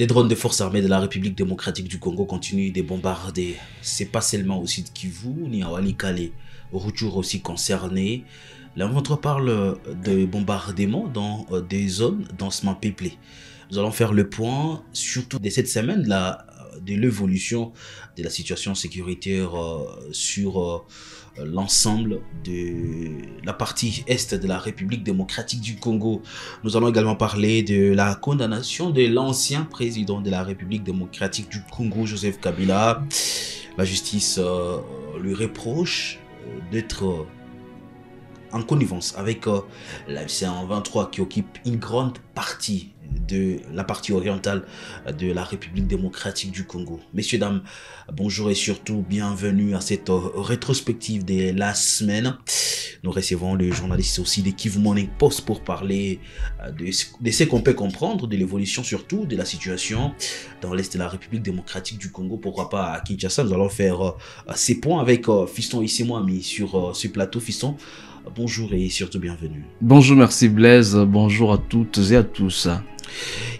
Des drones des forces armées de la République démocratique du Congo continuent de bombarder. C'est pas seulement au sud Kivu, ni à Walikale, Rutshuru aussi concerné. La M23 parle de bombardements dans des zones densément peuplées. Nous allons faire le point, surtout de cette semaine, de l'évolution de la situation sécuritaire sur l'ensemble de la partie est de la République démocratique du Congo. Nous allons également parler de la condamnation de l'ancien président de la République démocratique du Congo, Joseph Kabila. La justice lui reproche d'être en connivence avec la M23 qui occupe une grande partie de la partie orientale de la République démocratique du Congo. Messieurs, dames, bonjour et surtout bienvenue à cette rétrospective de la semaine. Nous recevons le journaliste aussi de Kivu Morning Post pour parler de ce qu'on peut comprendre, de l'évolution surtout de la situation dans l'est de la République démocratique du Congo. Pourquoi pas à Kinshasa. Nous allons faire ces points avec Fiston Issemouami sur ce plateau. Fiston, bonjour et surtout bienvenue. Bonjour, merci Blaise, bonjour à toutes et à tous.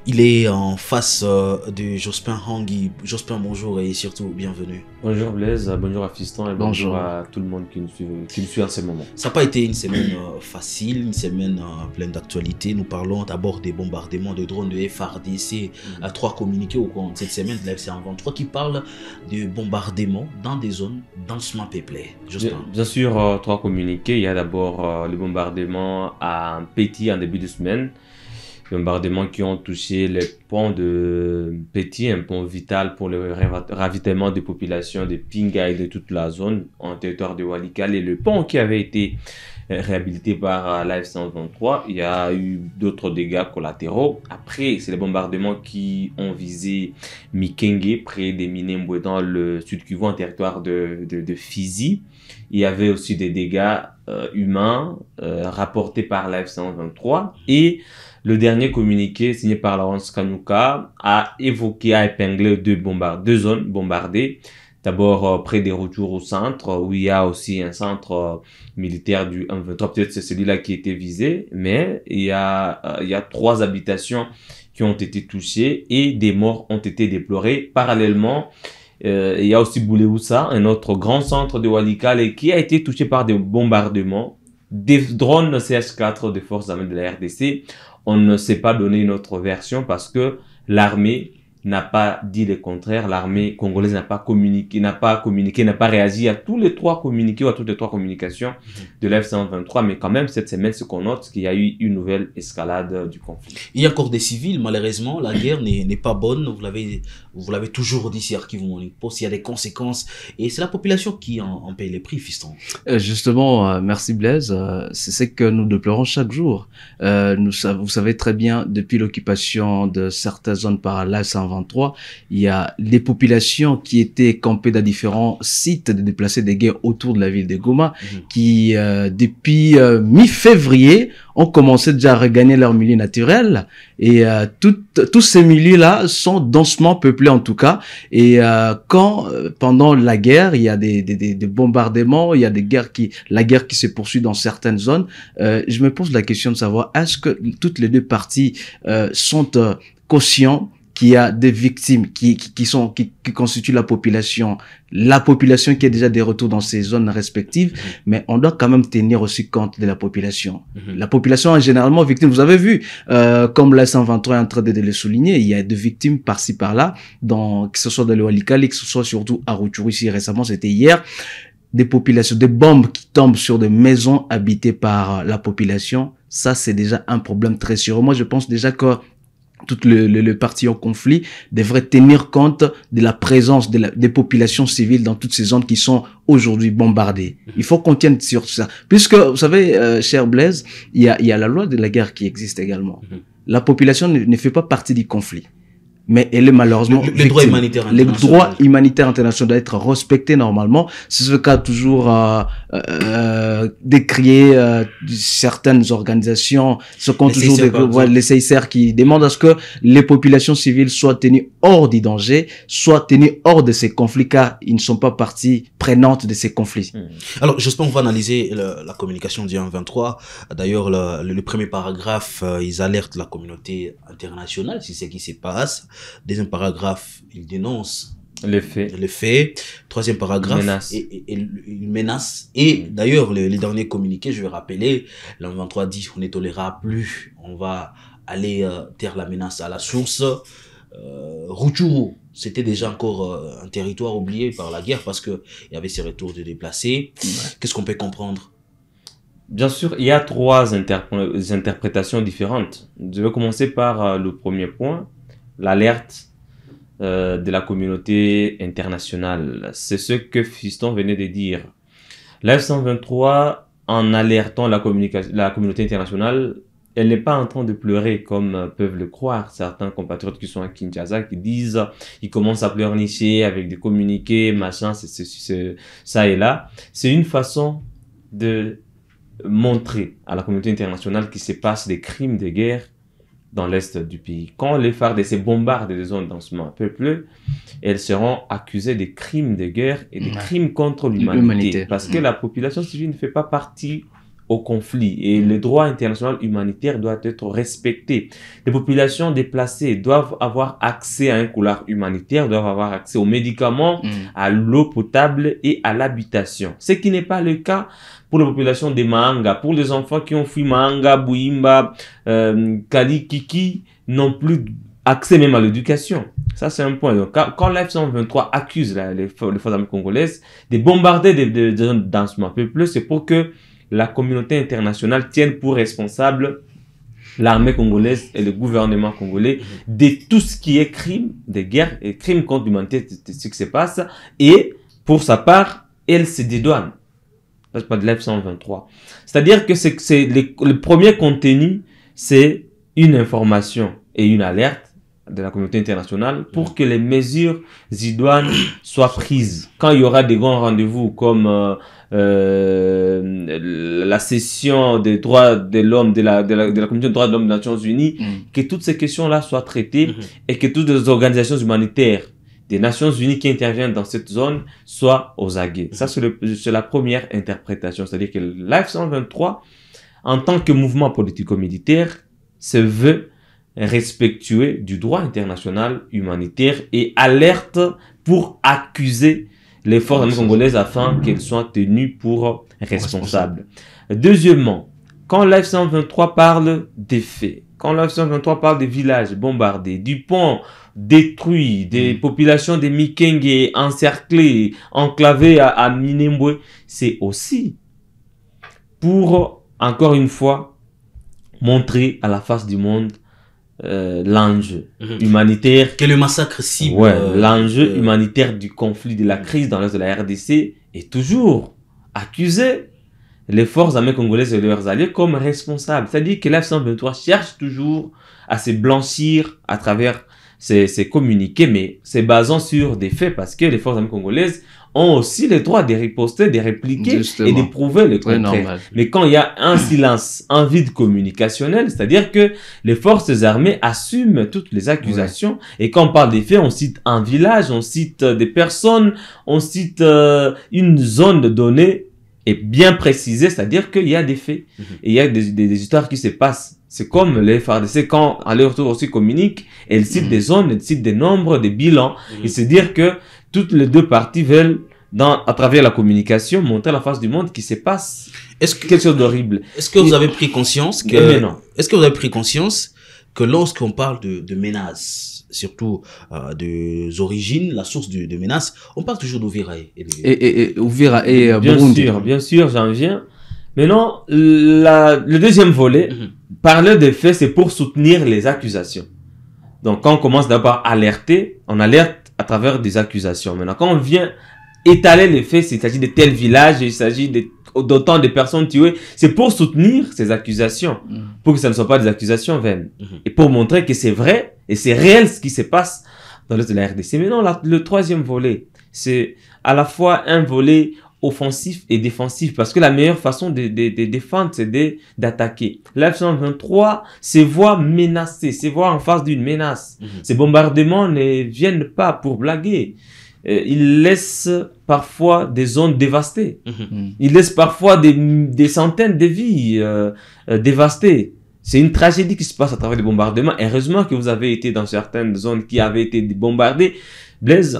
Il est en face de Jospin Hangui. Jospin, bonjour et surtout bienvenue. Bonjour Blaise, bonjour à Fiston et bonjour à tout le monde qui nous suit en ce moment. Ça n'a pas été une semaine facile, une semaine pleine d'actualité. Nous parlons d'abord des bombardements de drones de FARDC à 3 communiqués au cours de cette semaine de la FC23 qui parlent de bombardements dans des zones densément peuplées. Bien sûr, 3 communiqués. Il y a d'abord le bombardement à Petit en début de semaine. Bombardements qui ont touché les ponts de Petit, un pont vital pour le ravitaillement des populations de Pinga et de toute la zone en territoire de Walikale. Et le pont qui avait été réhabilité par l'AF-123, il y a eu d'autres dégâts collatéraux. Après, c'est les bombardements qui ont visé Mikenge, près des Minembwe, dans le sud Kivu, en territoire de Fizi. Il y avait aussi des dégâts humains rapportés par l'AF-123 et le dernier communiqué signé par Laurence Kanyuka a évoqué, a épinglé deux zones bombardées. D'abord près des Rutshuru au centre, où il y a aussi un centre militaire du M23. Peut-être c'est celui-là qui était visé, mais il y a 3 habitations qui ont été touchées et des morts ont été déplorés. Parallèlement, il y a aussi Boulehoussa, un autre grand centre de Walikale qui a été touché par des bombardements. Des drones CH4 des forces armées de la RDC. On ne s'est pas donné une autre version parce que l'armée n'a pas dit le contraire. L'armée congolaise n'a pas communiqué, n'a pas réagi à tous les 3 communiqués ou à toutes les 3 communications de l'F-123. Mais quand même, cette semaine, ce qu'on note, c'est qu'il y a eu une nouvelle escalade du conflit. Il y a encore des civils, malheureusement. La guerre n'est pas bonne. Vous l'avez toujours dit, c'est Archive Morning Post. Il y a des conséquences. Et c'est la population qui en paye les prix, fiston. Justement, merci Blaise. C'est ce que nous déplorons chaque jour. Vous savez très bien, depuis l'occupation de certaines zones par l'F-123, il y a des populations qui étaient campées dans différents sites de déplacés de guerre autour de la ville de Goma, qui depuis mi-février ont commencé déjà à regagner leur milieu naturel et tous ces milieux-là sont densément peuplés en tout cas. Et quand pendant la guerre il y a des bombardements, il y a la guerre qui se poursuit dans certaines zones, je me pose la question de savoir est-ce que toutes les deux parties sont conscients qu'il y a des victimes qui constituent la population qui est déjà de retour dans ces zones respectives, mais on doit quand même tenir aussi compte de la population. La population est généralement victime. Vous avez vu, comme la 123 est en train de le souligner, il y a des victimes par-ci par-là, que ce soit dans le Walikale, que ce soit surtout à Rutshuru ici récemment, c'était hier. Des populations, des bombes qui tombent sur des maisons habitées par la population, ça c'est déjà un problème très sérieux. Moi je pense déjà que toutes les parties en conflit devraient tenir compte de la présence des populations civiles dans toutes ces zones qui sont aujourd'hui bombardées. Il faut qu'on tienne sur ça. Puisque, vous savez, cher Blaise, il y a la loi de la guerre qui existe également. La population ne fait pas partie du conflit. Mais elle est malheureusement le droit humanitaire international. Le droit humanitaire international doit être respecté normalement. C'est ce qu'a toujours décrié certaines organisations, ce qu'ont toujours les CICR qui demandent à ce que les populations civiles soient tenues hors du danger, soient tenues hors de ces conflits, car ils ne sont pas partie prenante de ces conflits. Alors, j'espère qu'on va analyser la communication du 1-23. D'ailleurs, le premier paragraphe, ils alertent la communauté internationale sur ce qui se passe. Deuxième paragraphe, il dénonce Les faits. les faits. Troisième paragraphe, Menace. une menace. Et d'ailleurs, les derniers communiqués, je vais rappeler, l'M23 dit on ne tolérera plus, on va aller taire la menace à la source. Rutshuru, c'était déjà encore un territoire oublié par la guerre parce que il y avait ces retours de déplacés. Qu'est-ce qu'on peut comprendre? Bien sûr, il y a trois interprétations différentes. Je vais commencer par le premier point, l'alerte de la communauté internationale. C'est ce que Fiston venait de dire. La F-123, en alertant la communauté internationale, elle n'est pas en train de pleurer comme peuvent le croire certains compatriotes qui sont à Kinshasa, qui disent, ils commencent à pleurnicher avec des communiqués, machin, ça et là. C'est une façon de montrer à la communauté internationale qu'il se passe des crimes de guerre dans l'est du pays. Quand les FARDC bombardent des zones densément peuplées, elles seront accusées de crimes de guerre et de crimes contre l'humanité. Parce que la population civile ne fait pas partie au conflit et le droit international humanitaire doit être respecté. Les populations déplacées doivent avoir accès à un couloir humanitaire, doivent avoir accès aux médicaments, à l'eau potable et à l'habitation. Ce qui n'est pas le cas pour la population des Mahanga, pour les enfants qui ont fui Mahanga, Bouimba, Kali, Kiki, n'ont plus accès même à l'éducation. Ça, c'est un point. Donc, quand l'F-123 accuse les forces armées congolaises de bombarder des zones densément peuplées, c'est pour que la communauté internationale tienne pour responsable l'armée congolaise et le gouvernement congolais de tout ce qui est crime de guerre et crime contre l'humanité, ce qui se passe. Et pour sa part, elle se dédouane. C'est pas de l'F-123. C'est-à-dire que le premier contenu, c'est une information et une alerte de la communauté internationale pour que les mesures idoines soient prises. Quand il y aura des grands rendez-vous comme la session des droits de l'homme de la Commission des droits de l'homme des Nations Unies, que toutes ces questions-là soient traitées et que toutes les organisations humanitaires des Nations Unies qui interviennent dans cette zone soient aux aguets. Ça, c'est la première interprétation. C'est-à-dire que l'F-123, en tant que mouvement politico-militaire, se veut respectueux du droit international humanitaire et alerte pour accuser les forces armées congolaises afin qu'elles soient tenues pour responsables. Deuxièmement, quand l'F-123 parle des faits, quand l'F-123 parle des villages bombardés, du pont détruit, des populations des Mikenge encerclées, enclavées à Minembwe, c'est aussi pour, encore une fois, montrer à la face du monde l'enjeu humanitaire. Que le massacre cible. Ouais, l'enjeu humanitaire du conflit, de la crise dans l'est de la RDC est toujours accusé les forces armées congolaises et leurs alliés comme responsables. C'est-à-dire que l'F-123 cherche toujours à se blanchir à travers ces communiqués, mais c'est basant sur des faits parce que les forces armées congolaises ont aussi le droit de riposter, de répliquer et de prouver le contraire. Mais quand il y a un silence, un vide communicationnel, c'est-à-dire que les forces armées assument toutes les accusations et quand on parle des faits, on cite un village, on cite des personnes, on cite une zone donnée et bien précisée, c'est-à-dire qu'il y a des faits et il y a des histoires qui se passent. C'est comme les FARDC, quand à leur tour aussi communiquent, elles citent des zones, elles citent des nombres, des bilans. Et c'est dire que toutes les deux parties veulent, à travers la communication, montrer à la face du monde qu'il se passe quelque chose d'horrible. Est-ce que vous avez pris conscience que lorsqu'on parle de menaces, surtout des origines, la source de menaces, on parle toujours d'Ouvira et Ouvira et Burundi. Bien sûr, j'en viens. Maintenant, le deuxième volet, parler des faits, c'est pour soutenir les accusations. Donc, quand on commence d'abord à alerter, on alerte à travers des accusations. Maintenant, quand on vient étaler les faits, s'il s'agit de tel village, il s'agit d'autant de personnes tuées, c'est pour soutenir ces accusations, pour que ça ne soit pas des accusations vaines. Et pour montrer que c'est vrai et c'est réel ce qui se passe dans l'est de la RDC. Maintenant, le troisième volet, c'est à la fois un volet offensif et défensif, parce que la meilleure façon de défendre, c'est d'attaquer. L'F-123 se voit menacé, se voit en face d'une menace. Ces bombardements ne viennent pas pour blaguer. Ils laissent parfois des zones dévastées. Ils laissent parfois des centaines de vies dévastées. C'est une tragédie qui se passe à travers les bombardements. Heureusement que vous avez été dans certaines zones qui avaient été bombardées. Blaise,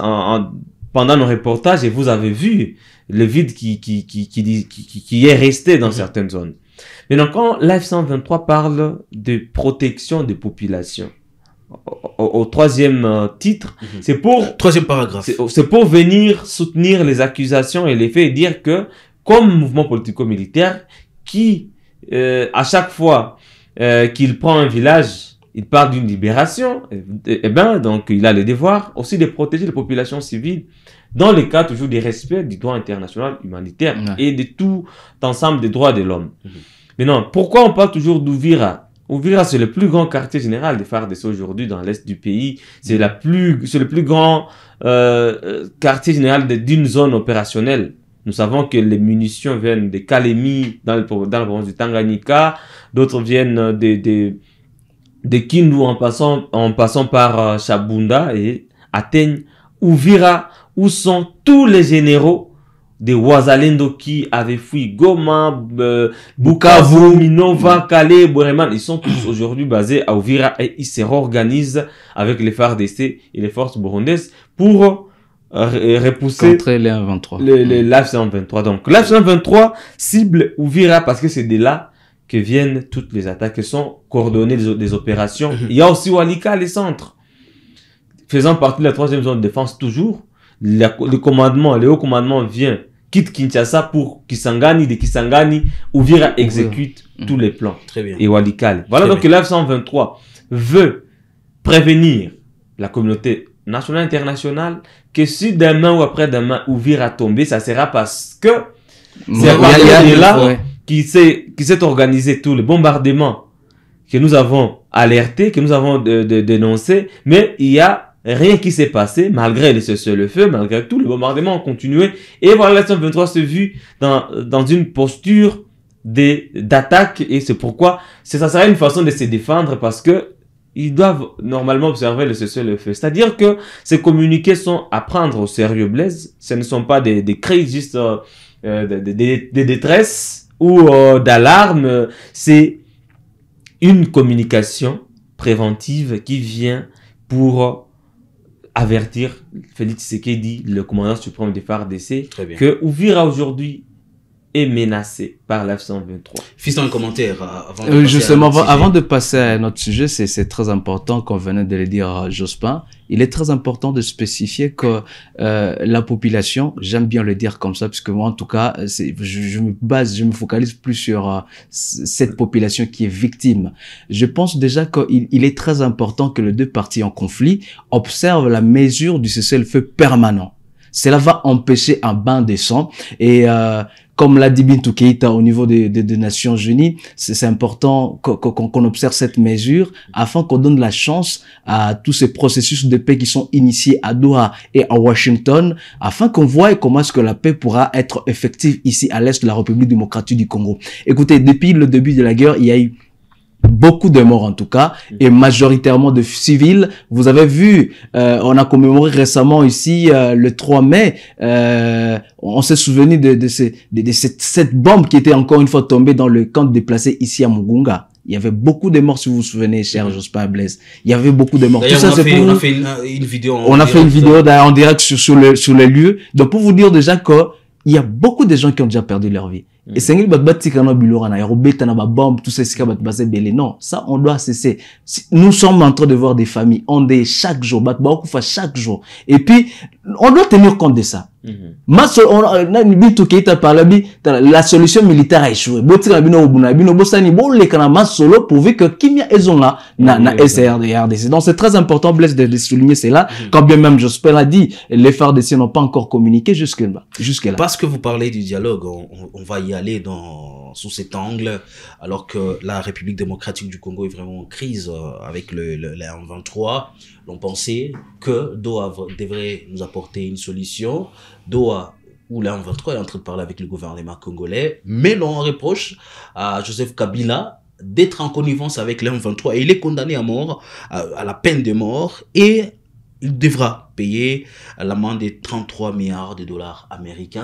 pendant nos reportages, et vous avez vu le vide qui est resté dans certaines zones. Maintenant, quand l'AF-123 parle de protection des populations, au troisième titre, c'est pour... Troisième paragraphe. C'est pour venir soutenir les accusations et les faits et dire que, comme mouvement politico-militaire, qui, à chaque fois qu'il prend un village, il parle d'une libération, et ben, donc il a le devoir aussi de protéger les populations civiles dans le cas toujours du respect du droit international humanitaire et de tout ensemble des droits de l'homme. Maintenant, pourquoi on parle toujours d'Ouvira? Ouvira, c'est le plus grand quartier général des FARDC aujourd'hui dans l'est du pays. C'est le plus grand quartier général d'une zone opérationnelle. Nous savons que les munitions viennent de Kalemi dans la province du Tanganyika, d'autres viennent de Kindu en passant par Chabunda et atteignent Ouvira, où sont tous les généraux des Wazalendo qui avaient fui Goma, Bukavu, Minova, Calais, Boreman. Ils sont tous aujourd'hui basés à Ouvira et ils se réorganisent avec les FARDC et les forces burundaises pour repousser contre les 123. l'AF-123. Donc l'AF-123 cible Ouvira parce que c'est de là que viennent toutes les attaques qui sont coordonnées des opérations. Il y a aussi Walika, les centres. Faisant partie de la 3e zone de défense toujours, le haut commandement vient, quitte Kinshasa pour Kisangani, de Kisangani, Ouvira exécute tous les plans. Très bien. Et Walikale. Voilà, donc l'AF-123 veut prévenir la communauté nationale et internationale que si demain ou après-demain Ouvira tombe, ça sera parce que c'est à partir de là qui s'est organisé tout le bombardement que nous avons alerté, que nous avons dénoncé, mais il y a rien qui s'est passé, malgré le cessez-le-feu, malgré tout, le bombardement a continué. Et voilà, l'AF-123 s'est vu dans une posture d'attaque, et c'est pourquoi ça sera une façon de se défendre, parce que ils doivent normalement observer le cessez-le-feu. C'est-à-dire que ces communiqués sont à prendre au sérieux, Blaise. Ce ne sont pas des cris juste de détresse ou d'alarme. C'est une communication préventive qui vient pour avertir Félix Tshisekedi, le commandant suprême des FARDC, que Ouvira aujourd'hui est menacé par l'AF-123. Fils, un commentaire avant justement, avant de passer à notre sujet, c'est très important, comme venait de le dire Jospin, il est très important de spécifier que la population, j'aime bien le dire comme ça, puisque moi en tout cas, je me focalise plus sur cette population qui est victime. Je pense déjà qu'il est très important que les deux parties en conflit observent la mesure du cessez-le-feu permanent. Cela va empêcher un bain de sang et comme l'a dit Bintou Keïta au niveau des Nations Unies, c'est important qu'on observe cette mesure afin qu'on donne la chance à tous ces processus de paix qui sont initiés à Doha et à Washington, afin qu'on voie comment est-ce que la paix pourra être effective ici à l'est de la République démocratique du Congo. Écoutez, depuis le début de la guerre, il y a eu beaucoup de morts en tout cas, et majoritairement de civils. Vous avez vu, on a commémoré récemment ici le 3 mai, on s'est souvenu de cette bombe qui était encore une fois tombée dans le camp de déplacés ici à Mugunga. Il y avait beaucoup de morts, si vous vous souvenez, cher Jospin Blaise. Il y avait beaucoup de morts. Tout ça, on a fait une vidéo. On a fait une vidéo en direct sur les lieux. Donc pour vous dire déjà que il y a beaucoup de gens qui ont déjà perdu leur vie. Et c'est une bombe, tout ça, non, ça, on doit cesser. Nous sommes en train de voir des familles, on est chaque jour, chaque jour. Et puis, on doit tenir compte de ça. La solution militaire a échoué. Pourvu que Kimia Ezonga na SRDC. Donc c'est très important, Blaise, de souligner cela. Quand bien même Jospin l'a dit, les FARDC n'ont pas encore communiqué jusque-là. Parce que vous parlez du dialogue, on va y aller sous cet angle, alors que la République démocratique du Congo est vraiment en crise avec le M23. L'on pensait que Doha devrait nous apporter une solution. Doha, où la M23 est en train de parler avec le gouvernement congolais, mais l'on reproche à Joseph Kabila d'être en connivence avec le M23 et il est condamné à mort, à la peine de mort, et il devra payer l'amende de 33 milliards de dollars américains.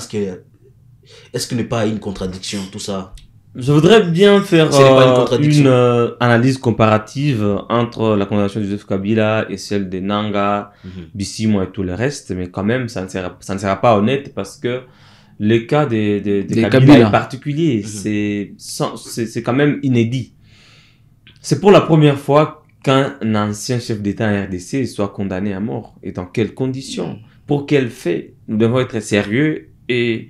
Est-ce que n'est pas une contradiction tout ça? Je voudrais bien faire Ce n'est pas une contradiction. une analyse comparative entre la condamnation de Joseph Kabila et celle de Nanga, Bissimo et tout le reste, mais quand même, ça ne sera pas honnête parce que le cas de Kabila est particulier. C'est quand même inédit. C'est pour la première fois qu'un ancien chef d'État en RDC soit condamné à mort. Et dans quelles conditions? Pour quels faits? Nous devons être sérieux et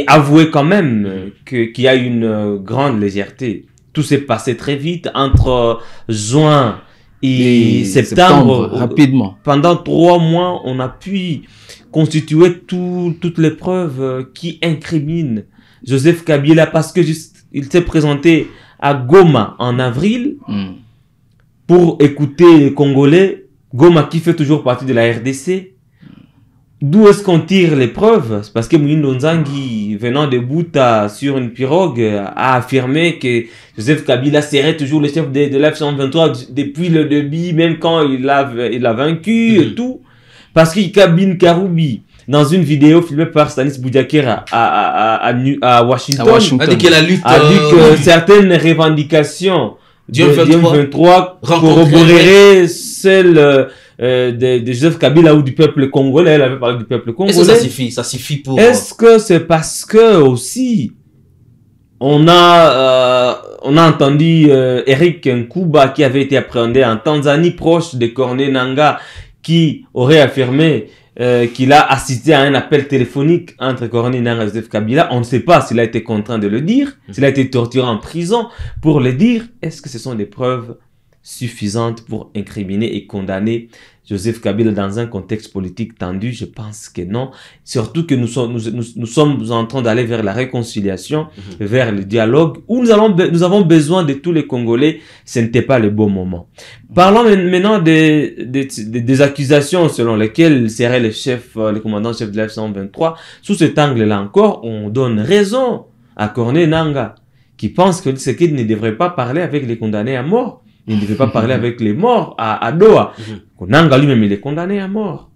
avouer quand même qu'il y a une grande légèreté. Tout s'est passé très vite entre juin et septembre. Rapidement. Pendant 3 mois, on a pu constituer toutes les preuves qui incriminent Joseph Kabila parce que il s'est présenté à Goma en avril pour écouter les Congolais. Goma qui fait toujours partie de la RDC. D'où est-ce qu'on tire les preuves? C'est parce que Moïndo Nzangi, venant de Bouta sur une pirogue, a affirmé que Joseph Kabila serait toujours le chef de l'F-123 depuis le début, même quand il l'a vaincu et tout. Parce que Kabine Karoubi, dans une vidéo filmée par Stanis Boudiakera à Washington, a dit que la lutte a dit que certaines revendications du M23 corroboreraient celles de Joseph Kabila ou du peuple congolais. Elle avait parlé du peuple congolais. Est-ce que ça suffit pour... Est-ce que c'est parce que aussi on a entendu Eric Nkuba qui avait été appréhendé en Tanzanie proche de Corneille Nangaa qui aurait affirmé qu'il a assisté à un appel téléphonique entre Corneille Nangaa et Joseph Kabila. On ne sait pas s'il a été contraint de le dire, s'il a été torturé en prison pour le dire. Est-ce que ce sont des preuves suffisantes pour incriminer et condamner Joseph Kabila dans un contexte politique tendu? Je pense que non. Surtout que nous sommes en train d'aller vers la réconciliation, vers le dialogue, où nous avons besoin de tous les Congolais. Ce n'était pas le bon moment. Parlons maintenant des accusations selon lesquelles serait le commandant-chef de l'F-123. Sous cet angle-là encore, on donne raison à Corneille Nangaa, qui pense que Tshisekedi ne devrait pas parler avec les condamnés à mort. Il ne devait pas parler avec les morts à Doha. Nangaa lui-même, il est condamné à mort.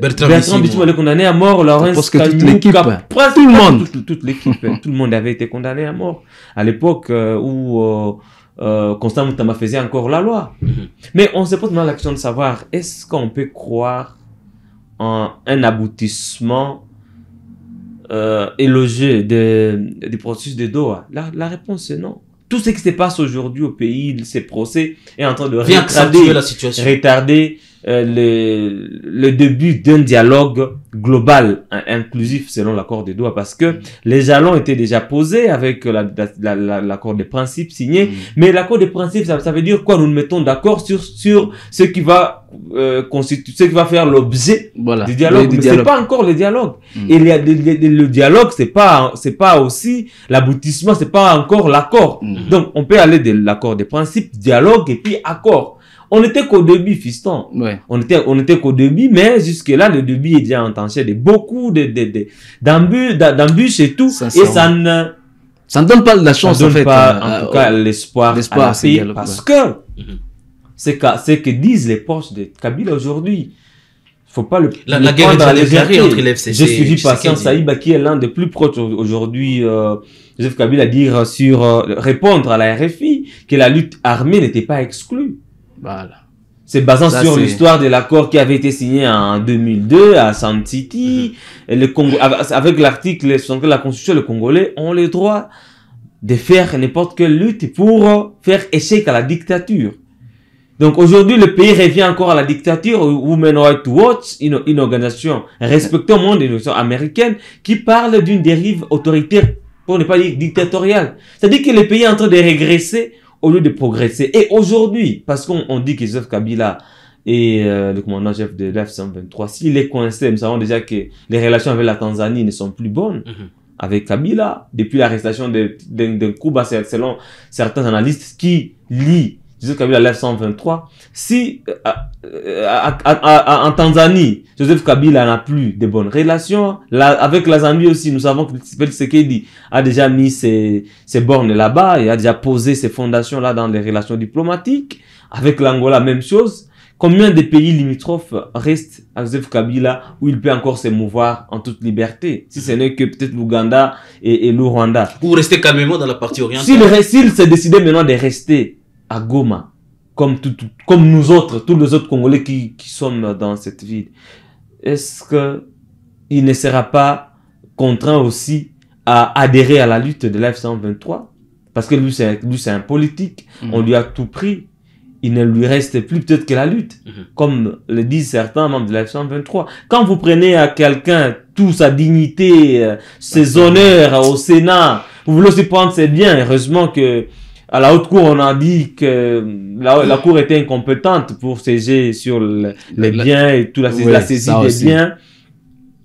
Bertrand Bisimou, il est condamné à mort. Laurence Kanyuka, tout le monde. Toute l'équipe. Tout le monde avait été condamné à mort. À l'époque où Constant Mutamba faisait encore la loi. Mais on se pose maintenant la question de savoir, est-ce qu'on peut croire en un aboutissement élogieux du processus de Doha? La réponse est non. Tout ce qui se passe aujourd'hui au pays, ces procès, est en train de retarder le début d'un dialogue global, inclusif selon l'accord de Doha, parce que les jalons étaient déjà posés avec l'accord de principe signé, mais l'accord de principe, ça veut dire quoi? Nous nous mettons d'accord sur ce qui va ce qui va faire l'objet du dialogue, mais c'est pas encore le dialogue. Et le dialogue, c'est pas aussi l'aboutissement, c'est pas encore l'accord. Donc on peut aller de l'accord de principe, dialogue et puis accord. On était qu'au début, fiston. On était qu'au début, mais jusque-là, le début est déjà entaché de beaucoup d'embûches et tout. Et ça ne donne pas la chance, en fait. En tout cas, l'espoir à la paix, parce que c'est que disent les proches de Kabila aujourd'hui. Faut pas la guerre est déclarée entre l'FCC. J'ai suivi Patient Saïba, qui est l'un des plus proches aujourd'hui, Joseph Kabila, dire répondre à la RFI que la lutte armée n'était pas exclue. Voilà. C'est basant sur l'histoire de l'accord qui avait été signé en 2002 à Sun City. Et le Congo, avec l'article sur la Constitution, les Congolais ont le droit de faire n'importe quelle lutte pour faire échec à la dictature. Donc aujourd'hui, le pays revient encore à la dictature. Women Rights Watch, une organisation respectée au monde, une organisation américaine, qui parle d'une dérive autoritaire, pour ne pas dire dictatoriale. C'est-à-dire que le pays est en train de régresser au lieu de progresser. Et aujourd'hui, parce qu'on dit que Joseph Kabila est le commandant-chef de l'F-123, s'il est coincé, nous savons déjà que les relations avec la Tanzanie ne sont plus bonnes. Avec Kabila, depuis l'arrestation de Kuba, selon certains analystes qui lient Joseph Kabila à l'F-123, si en Tanzanie, Joseph Kabila n'a plus de bonnes relations, avec la Zambie aussi, nous savons que Tshisekedi a déjà mis ses bornes là-bas et a déjà posé ses fondations là dans les relations diplomatiques. Avec l'Angola, même chose. Combien de pays limitrophes restent à Joseph Kabila où il peut encore se mouvoir en toute liberté? Si ce n'est que peut-être l'Ouganda et le Rwanda. Ou rester calmement dans la partie orientale. S'il s'est décidé maintenant de rester à Goma, comme nous autres, tous les autres Congolais qui sommes dans cette ville, est-ce que il ne sera pas contraint aussi à adhérer à la lutte de l'F-123? Parce que lui, c'est un politique. On lui a tout pris. Il ne lui reste plus peut-être que la lutte. Comme le disent certains membres de l'F-123. Quand vous prenez à quelqu'un toute sa dignité, ses honneurs au Sénat, vous voulez aussi prendre ses biens. Heureusement que à la haute cour, on a dit que la cour était incompétente pour siéger sur les biens et toute la saisie des biens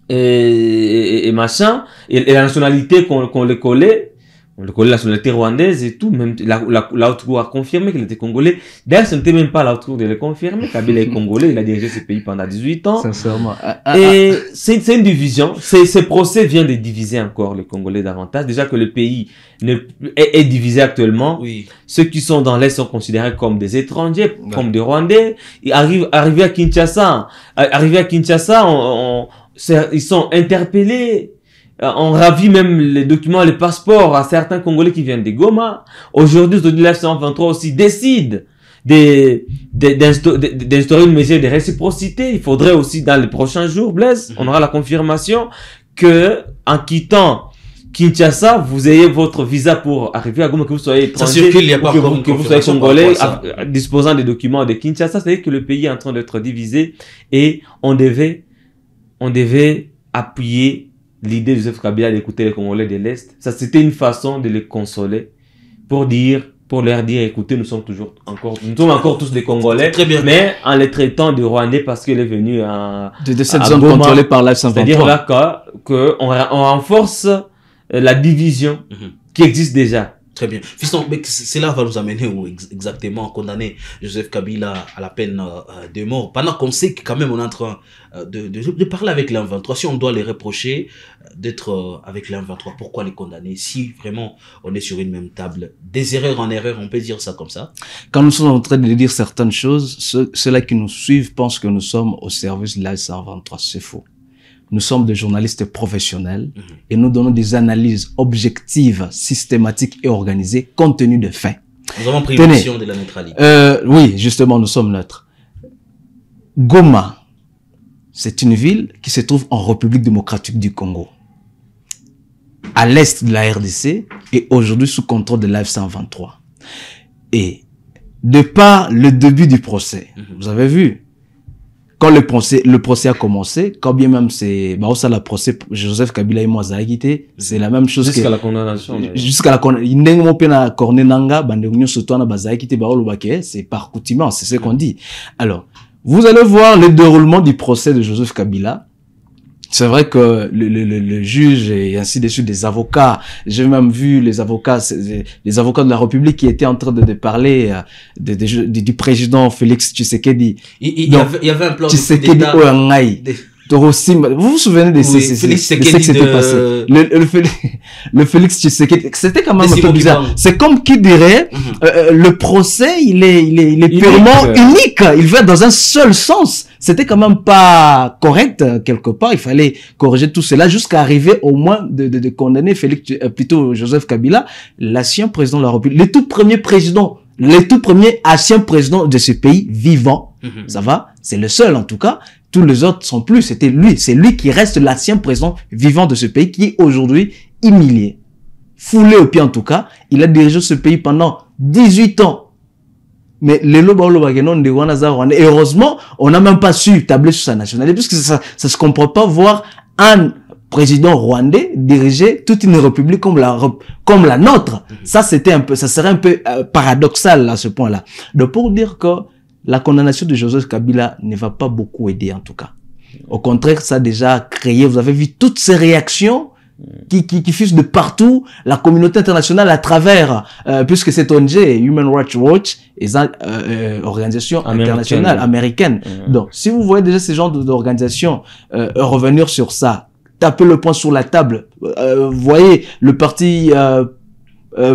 et machin. Et la nationalité qu'on le collait, on le collait la nationalité rwandaise et tout. Même la haute cour a confirmé qu'il était congolais. D'ailleurs, ce n'était même pas la haute cour de le confirmer. Kabila est congolais, il a dirigé ce pays pendant 18 ans. Sincèrement. Et c'est une division. Ces procès viennent de diviser encore les Congolais davantage. Déjà que le pays est divisé actuellement. Oui. Ceux qui sont dans l'Est sont considérés comme des étrangers, comme des Rwandais. Ils arrivent à Kinshasa. Ils sont interpellés. On ravit même les documents, les passeports à certains Congolais qui viennent de Goma. Aujourd'hui, l'F-123 aussi décide d'instaurer une mesure de réciprocité. Il faudrait aussi, dans les prochains jours, Blaise, on aura la confirmation que, en quittant Kinshasa, vous ayez votre visa pour arriver à Goma, que vous soyez étranger, ça circule, il y a pas que vous soyez congolais, disposant des documents de Kinshasa. C'est-à-dire que le pays est en train d'être divisé et on devait appuyer l'idée de Joseph Kabila d'écouter les Congolais de l'Est. Ça, c'était une façon de les consoler pour leur dire, écoutez, nous sommes encore tous des Congolais, très bien. Mais en les traitant de Rwandais parce qu'il est venu de cette zone contrôlée par l'F-123. C'est-à-dire là qu'on renforce la division qui existe déjà. Très bien. Fiston, mais cela va nous amener où exactement condamner Joseph Kabila à la peine de mort, pendant qu'on sait que quand même on est en train de parler avec l'M23. Si on doit les reprocher d'être avec l'M23, pourquoi les condamner si vraiment on est sur une même table? Des erreurs en erreur, on peut dire ça comme ça? Quand nous sommes en train de dire certaines choses, ceux-là qui nous suivent pensent que nous sommes au service de l'M23. C'est faux. Nous sommes des journalistes professionnels et nous donnons des analyses objectives, systématiques et organisées compte tenu de faits. Nous avons pris l'option de la neutralité. Oui, justement, nous sommes neutres. Goma, c'est une ville qui se trouve en République démocratique du Congo, à l'est de la RDC et aujourd'hui sous contrôle de l'AF-123. Et de par le début du procès, vous avez vu, quand le procès a commencé, quand bien même c'est, ça la procès, Joseph Kabila et moi, c'est la même chose jusqu'à la condamnation. Jusqu'à la condamnation. C'est par coutume, c'est ce qu'on dit. Alors, vous allez voir le déroulement du procès de Joseph Kabila. C'est vrai que le juge et ainsi de suite, des avocats, j'ai même vu les avocats de la République qui étaient en train de parler du président Félix Tshisekedi. Il y avait un plan Tshisekedi de vous vous souvenez de ce qui s'était passé? Le Félix Tshisekedi, c'était quand même un peu bizarre. C'est comme qui dirait, le procès, il est purement unique. Il va dans un seul sens. C'était quand même pas correct, quelque part. Il fallait corriger tout cela jusqu'à arriver au moins de condamner plutôt Joseph Kabila, l'ancien président de la République, le tout premier ancien président de ce pays vivant. Ça va? C'est le seul, en tout cas. Tous les autres sont plus. C'était lui. C'est lui qui reste l'ancien président vivant de ce pays qui est aujourd'hui humilié. Foulé au pied, en tout cas. Il a dirigé ce pays pendant 18 ans. Mais et heureusement, on n'a même pas su tabler sur sa nationalité, puisque ça se comprend pas voir un président rwandais diriger toute une république comme la nôtre. Ça serait un peu paradoxal à ce point-là. Donc pour dire que la condamnation de Joseph Kabila ne va pas beaucoup aider en tout cas. Au contraire, ça a déjà créé, vous avez vu toutes ces réactions qui fusent de partout, la communauté internationale à travers, puisque c'est ONG, Human Rights Watch, et organisation internationale américaine. Donc, si vous voyez déjà ces genres d'organisations revenir sur ça, taper le poing sur la table, voyez le parti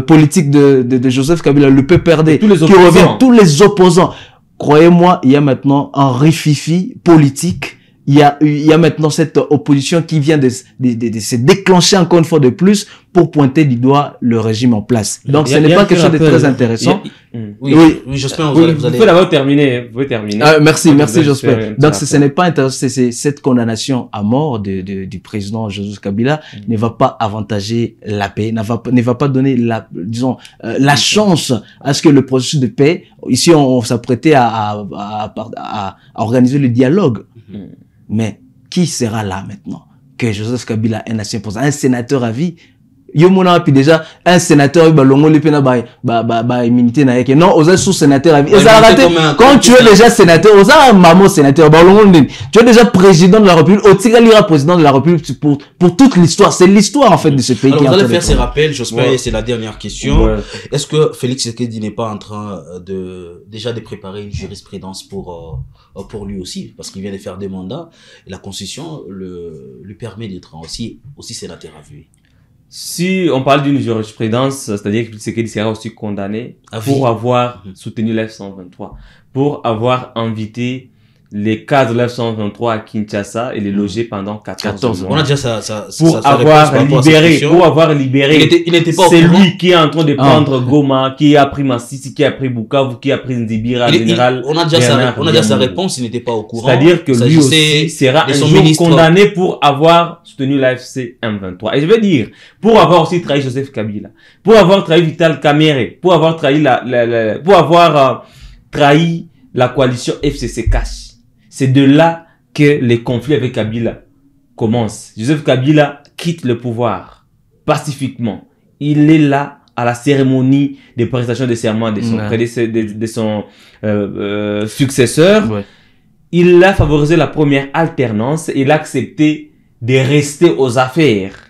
politique de Joseph Kabila, le PPRD, qui revient, tous les opposants. croyez-moi, il y a maintenant un rififi politique. Il y a maintenant cette opposition qui vient de se déclencher encore une fois de plus pour pointer du doigt le régime en place. Donc, ce n'est pas quelque chose de très intéressant. Oui, j'espère que vous allez... Vous pouvez terminer. Vous pouvez terminer. Merci, j'espère. Donc, ce n'est pas intéressant. C'est cette condamnation à mort du président Joseph Kabila ne va pas avantager la paix, ne va pas donner la chance à ce que le processus de paix, ici, on s'apprêtait à organiser le dialogue. Mais qui sera là maintenant que Joseph Kabila est un ancien président, un sénateur à vie? Yomona puis déjà un sénateur balongo le pena ba immunité na yeke non aux sous-sénateur à vie. Quand tu es déjà sénateur, aux maman sénateur balongo tu es déjà président de la République, Otiga lira président de la République pour toute l'histoire, c'est l'histoire en fait de ce pays. Alors, vous allez faire ces rappels, j'espère, c'est la dernière question. Ouais. Est-ce que Félix Tshisekedi n'est pas en train de préparer une jurisprudence pour lui aussi, parce qu'il vient de faire des mandats et la Constitution lui permet d'être aussi sénateur à vie? Si on parle d'une jurisprudence, c'est-à-dire que Tshisekedi sera aussi condamné pour avoir soutenu l'F-123, pour avoir invité les cadres de l'F-123 à Kinshasa et les loger pendant 14 mois. On a déjà pour avoir libéré. Il n'était pas c'est lui qui est en train de prendre Goma, qui a pris Massissi, qui a pris Bukavu, qui a pris Ndibira, général. On a déjà sa réponse, il n'était pas au courant. C'est-à-dire que lui aussi sera un jour condamné pour avoir soutenu l'AFC M23. Et je veux dire, pour avoir aussi trahi Joseph Kabila, pour avoir trahi Vital Kamerhe, pour avoir trahi trahi la coalition FCC Cash. C'est de là que les conflits avec Kabila commencent. Joseph Kabila quitte le pouvoir pacifiquement. Il est là à la cérémonie de prestation de serment de son successeur. Ouais. Il a favorisé la première alternance. Il a accepté de rester aux affaires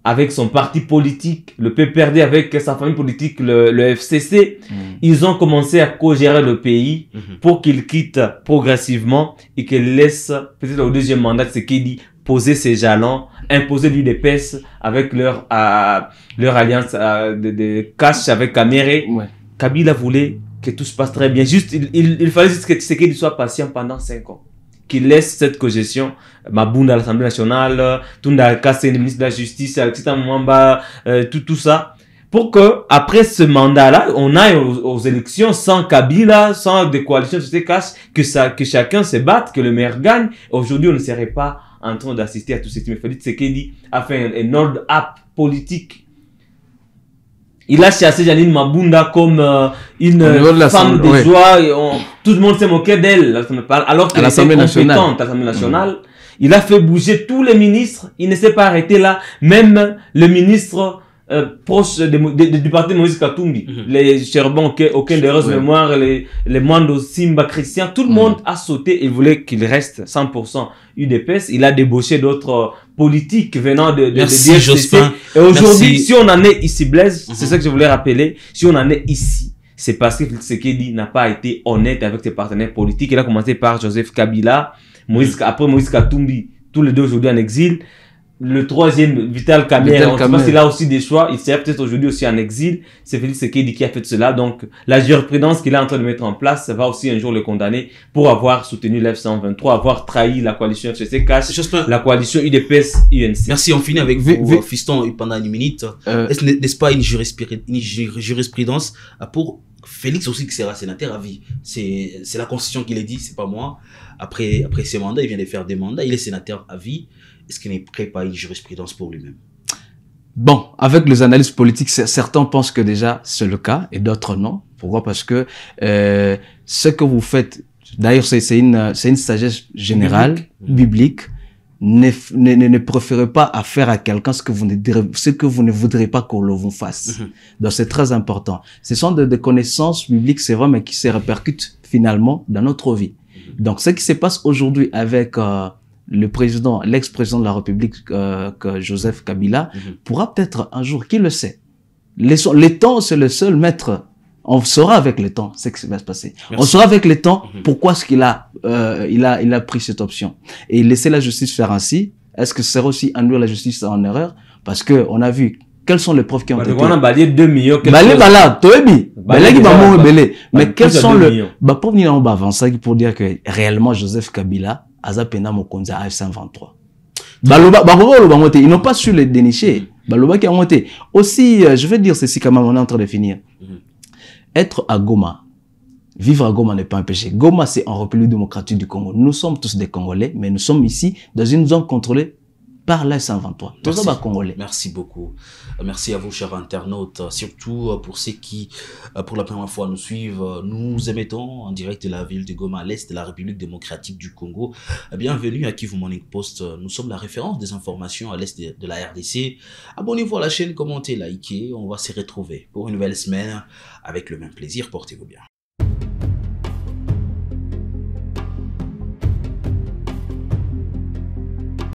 avec son parti politique, le PPRD avec sa famille politique, le FCC. Ils ont commencé à co-gérer le pays pour qu'il quitte progressivement et qu'il laisse, peut-être au deuxième mandat, ce qu'il dit, poser ses jalons, imposer l'UDPS avec leur alliance de cash avec Kamerhe. Ouais. Kabila voulait que tout se passe très bien. Juste, il fallait juste que Tshisekedi soit patient pendant 5 ans. Qu'il laisse cette cogestion, Mabunda à l'Assemblée nationale, Tunda Kassé, le ministre de la Justice, Alexita Mwamba, tout ça. Pour que, après ce mandat-là, on aille aux élections sans Kabila, sans des coalitions, que chacun se batte, que le maire gagne. Aujourd'hui, on ne serait pas en train d'assister à tout ce qui me fait dire. Tshisekedi a fait un hold-up politique. Il a chassé Janine Mabunda comme une femme de joie. Tout le monde s'est moqué d'elle. Alors qu'elle était compétente à l'Assemblée nationale. Il a fait bouger tous les ministres. Il ne s'est pas arrêté là. Même le ministre proche du parti de Moïse Katumbi. Les Cherbon, aucun de heureuse mémoire, les Mwando Simba Christian. Tout le monde a sauté et voulait qu'il reste 100% UDPS. Il a débauché d'autres politiques venant de DFCC. Et aujourd'hui, si on en est ici, Blaise, c'est ça que je voulais rappeler. Si on en est ici, c'est parce que Tshisekedi n'a pas été honnête avec ses partenaires politiques. Il a commencé par Joseph Kabila, après Moïse Katumbi, tous les deux aujourd'hui en exil. Le troisième, Vital Kamerhe, on ne sait pas s'il a aussi des choix, il serait peut-être aujourd'hui aussi en exil. C'est Félix Tshisekedi qui a fait cela. Donc, la jurisprudence qu'il est en train de mettre en place va aussi un jour le condamner pour avoir soutenu l'F-123, avoir trahi la coalition FCC Cash, la coalition UDPS-UNC. Merci, on finit avec vous, Fiston, pendant une minute. N'est-ce pas une jurisprudence pour Félix aussi qui sera sénateur à vie? C'est la Constitution qui l'a dit, c'est pas moi. Après ses mandats, il vient de faire des mandats, il est sénateur à vie. Est-ce qu'il n'est pas une jurisprudence pour lui-même? Bon, avec les analyses politiques, certains pensent que déjà c'est le cas et d'autres non. Pourquoi? Parce que ce que vous faites, d'ailleurs c'est une sagesse générale, biblique. Ne préférez pas à faire à quelqu'un ce que vous ne voudrez pas qu'on le vous fasse. Donc c'est très important. Ce sont des connaissances bibliques, c'est vrai, mais qui se répercutent finalement dans notre vie. Donc ce qui se passe aujourd'hui avec l'ex-président de la République, Joseph Kabila, pourra peut-être un jour, qui le sait. Les temps, c'est le seul maître. On saura avec le temps ce qui va se passer. Merci. On saura avec le temps pourquoi est-ce qu'il a pris cette option. Et laisser la justice faire ainsi, est-ce que ce sera aussi induire la justice en erreur? Parce que on a vu Quelles sont les preuves qui ont été... On a balayé 2 millions. Balé, bala, toebi. Balé qui va mourir. Mais quels sont le... Bah, pour venir en bas avancer, pour dire que réellement, Joseph Kabila, Azapena Mokonza, AF123. Baloba, ils n'ont pas su les dénicher. Baloba qui a monté. Aussi, je vais dire ceci quand même, on est en train de finir. Être à Goma, vivre à Goma n'est pas un péché. Goma, c'est en République démocratique du Congo. Nous sommes tous des Congolais, mais nous sommes ici dans une zone contrôlée par la 123. Merci. Congolais. Merci beaucoup. Merci à vous, chers internautes. Surtout pour ceux qui, pour la première fois, nous suivent. Nous émettons en direct de la ville de Goma, à l'est de la République démocratique du Congo. Bienvenue à Kivu Morning Post. Nous sommes la référence des informations à l'est de la RDC. Abonnez-vous à la chaîne, commentez, likez. On va se retrouver pour une nouvelle semaine avec le même plaisir. Portez-vous bien.